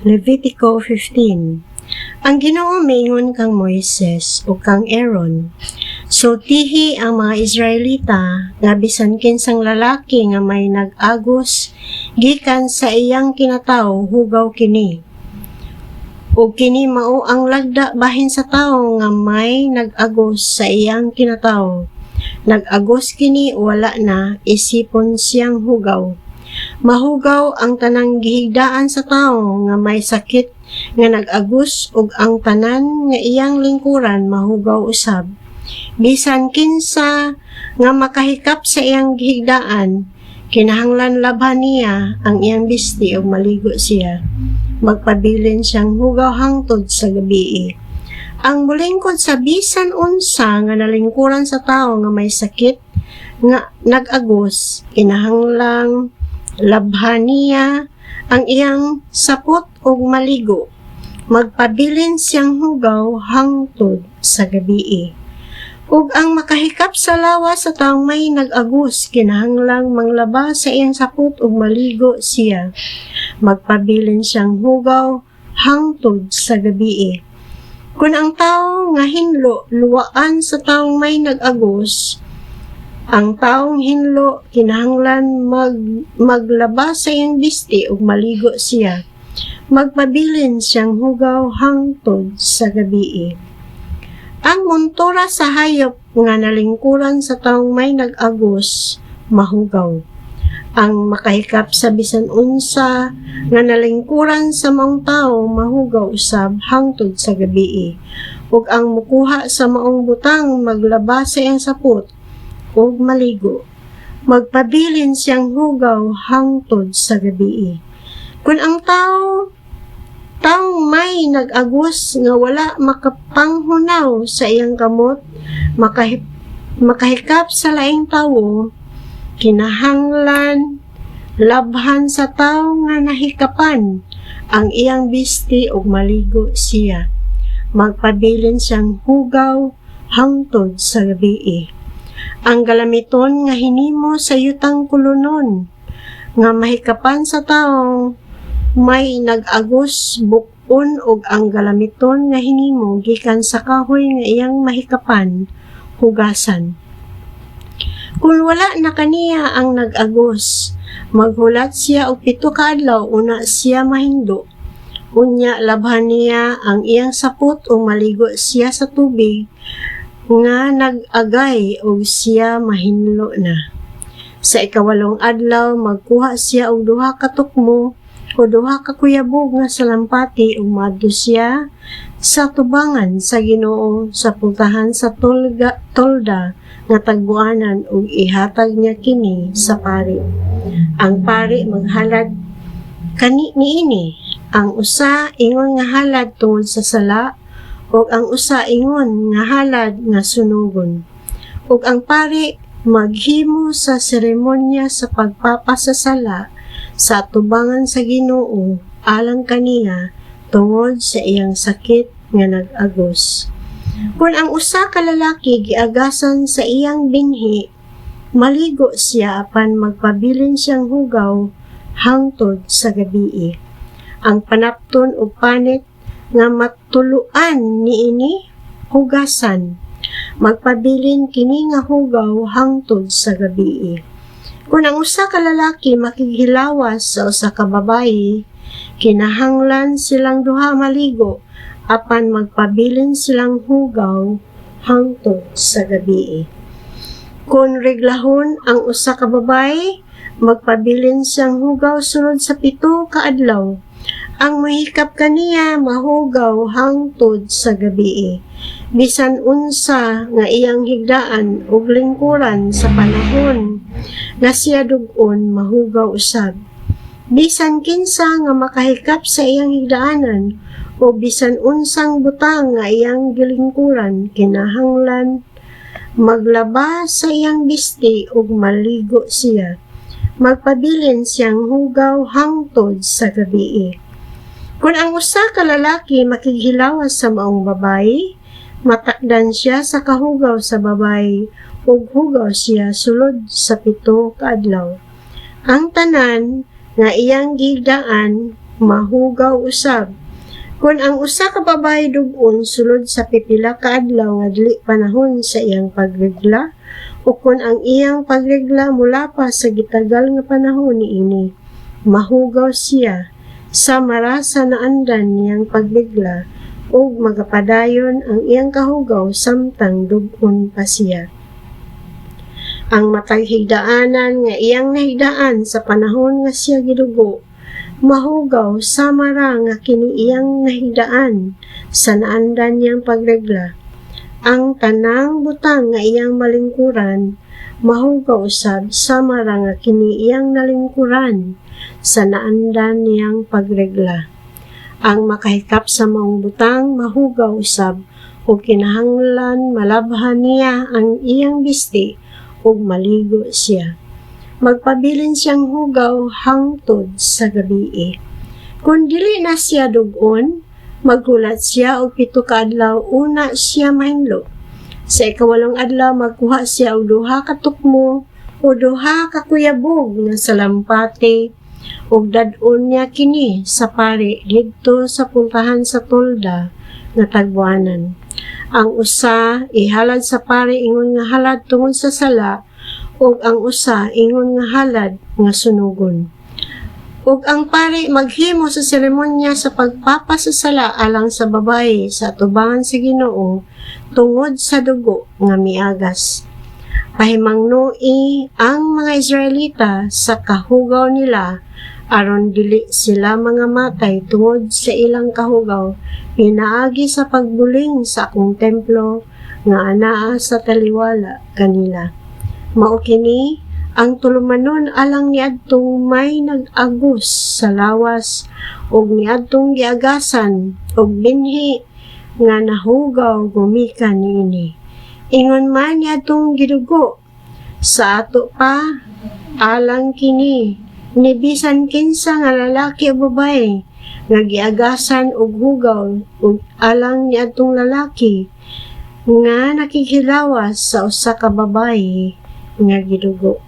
Levitico 15. Ang Ginoo miingon kang Moises o kang Aaron, sultihi ang mga Israelita nga bisan kinsang lalaki nga may nag-agos gikan sa iyang kinatawo hugaw kini. Ug kini mao ang lagda bahin sa tawo nga may nag-agos sa iyang kinatawo. Nag-agos kini wala na isipon siyang hugaw. Mahugaw ang tanang gihigdaan sa tawo nga may sakit nga nag-agos ug ang tanan nga iyang lingkuran mahugaw usab. Bisan kinsa nga makahikap sa iyang gihigdaan, kinahanglan labhan niya ang iyang bisti ug maligo siya. Magpabilin siyang hugaw hangtod sa gabii. Ang mulingkod sa bisan unsa nga nalingkuran sa tawo nga may sakit nga nag-agos, kinahanglang labhan niya ang iyang sapot ug maligo. Magpabilin siyang hugaw hangtod sa gabii. Ug ang makahikap sa lawas sa taong may nag-agos, kinahanglang manglaba sa iyang sapot ug maligo siya. Magpabilin siyang hugaw hangtod sa gabii. Kung ang tawo nga hinlo luwaan sa taong may nag-agos, ang taong hinlo kinahanglan maglaba sa iyang bisti ug maligo siya. Magpabilin siyang hugaw hangtod sa gabii. Ang montura sa hayop nga nalingkuran sa taong may nag-agos, mahugaw. Ang makahikap sa bisan unsa nga nalingkuran sa maong tawo, mahugaw usab hangtod sa gabii. Ug ang mukuha sa maong butang maglaba sa iyang sapot ug maligo. Magpabilin siyang hugaw hangtod sa gabii. Kung ang taong may nag-agos nga wala makapanghunaw sa iyang kamot, makahikap sa laing tawo, kinahanglan labhan sa tawo nga nahikapan ang iyang bisti ug maligo siya. Magpabilin siyang hugaw hangtod sa gabii. Ang galamiton nga hinimo sa yutang kulunon nga mahikapan sa tawo may nag-agos bukon ug ang galamiton nga hinimo gikan sa kahoy nga iyang mahikapan hugasan. Kung wala na kaniya ang nag-agos, maghulat siya og 7 ka adlaw una siya mahindo. Unya labhan niya ang iyang sapot ug maligo siya sa tubig nga nag-agay ug siya mahinlo na. Sa ikawalong adlaw magkuha siya og 2 ka tukmo o 2 ka kuyabog nga salampati ug madto siya sa tubangan sa Ginoo sa pultahan sa tolda nga tagbuanan ug ihatag niya kini sa pari. Ang pari maghalad niini. Ang usa ingon nga halad tungod sa sala ug ang usa ingon nga halad nga sunugon. Ug ang pari maghimo sa seremonya sa pagpapasasala sa tubangan sa Ginoo alang kaniya tungod sa iyang sakit nga nag-agos. Kung ang usa ka lalaki giagasan sa iyang binhi, maligo siya apan magpabilin siyang hugaw hangtod sa gabii. Ang panapton o panit nga matuluan niini hugasan, magpabilin kini nga hugaw hangtod sa gabii. Kung ang usa ka lalaki makighilawas sa usa ka babayi, kinahanglan silang duha maligo apan magpabilin silang hugaw hangtod sa gabii. Kung reglahon ang usa ka babayi, magpabilin siyang hugaw sunod sa 7 ka adlaw. Ang mahikap kaniya mahugaw hangtod sa gabii. Bisan unsa nga iyang higdaan ug lingkuran sa panahon nga siya dug-on mahugaw usab. Bisan kinsa nga makahikap sa iyang higdaanan o bisan unsang butang nga iyang gilingkuran, kinahanglan maglaba sa iyang bisti ug maligo siya. Magpabilin siyang hugaw hangtod sa gabii. Kung ang usa ka lalaki makighilawas sa maong babayi, matakdan siya sa kahugaw sa babayi ug hugaw siya sulod sa 7 ka adlaw. Ang tanan nga iyang gigdaan mahugaw usab. Kung ang usa ka babaye dug-on sulod sa pipila ka adlaw nga dili panahon sa iyang pagregla, o kung ang iyang pagregla mula pa sa gitagal nga panahon niini, mahugaw siya samara sa naandan niyang pagregla ug magapadayon ang iyang kahugaw samtang dug-on pa siya. Ang matag higdaanan nga iyang nahigdaan sa panahon nga siya gidugo, mahugaw samara nga kini iyang nahigdaan sa naandan niyang pagregla. Ang tanang butang nga iyang malingkuran, mahugaw usab samara nga kini iyang nalingkuran sa naandan niyang pagregla. Ang makahikap sa maong butang, mahugaw usab o kinahanglan malabhan niya ang iyang bisti ug maligo siya. Magpabilin siyang hugaw hangtod sa gabii. Kung dili na siya dug-on, maghulat siya og 7 ka adlaw una siya mahinlo. Sa ikawalong adlaw magkuha siya og 2 ka tukmo o 2 ka kuyabog nga salampati ug dad-on niya kini sa pari didto sa puntahan sa tolda nga tagbuanan. Ang usa ihalad sa pari ingon nga halad tungod sa sala, ug ang usa ingon nga halad nga sunugon. Ug ang pari maghimo sa seremonya sa pagpapasasala alang sa babaye sa atubangan sa Ginoo tungod sa dugo nga miagas. Pahimangnoi ang mga Israelita sa kahugaw nila aron dili sila mga matay tungod sa ilang kahugaw pinaagi sa pagbuling sa akong templo nga anaa sa taliwala kanila. Mao kini ang tulumanon alang niadtong may nag-agos sa lawas ug niadtong giagasan og binhi nga nahugaw gumikan niini. Ingon man niadtong gidugo sa ato pa alang kini ni bisan kinsa nga lalaki o babaye nga giagasan og hugaw ug alang niadtong lalaki nga nakikilawas sa usa ka babaye nga gidugo.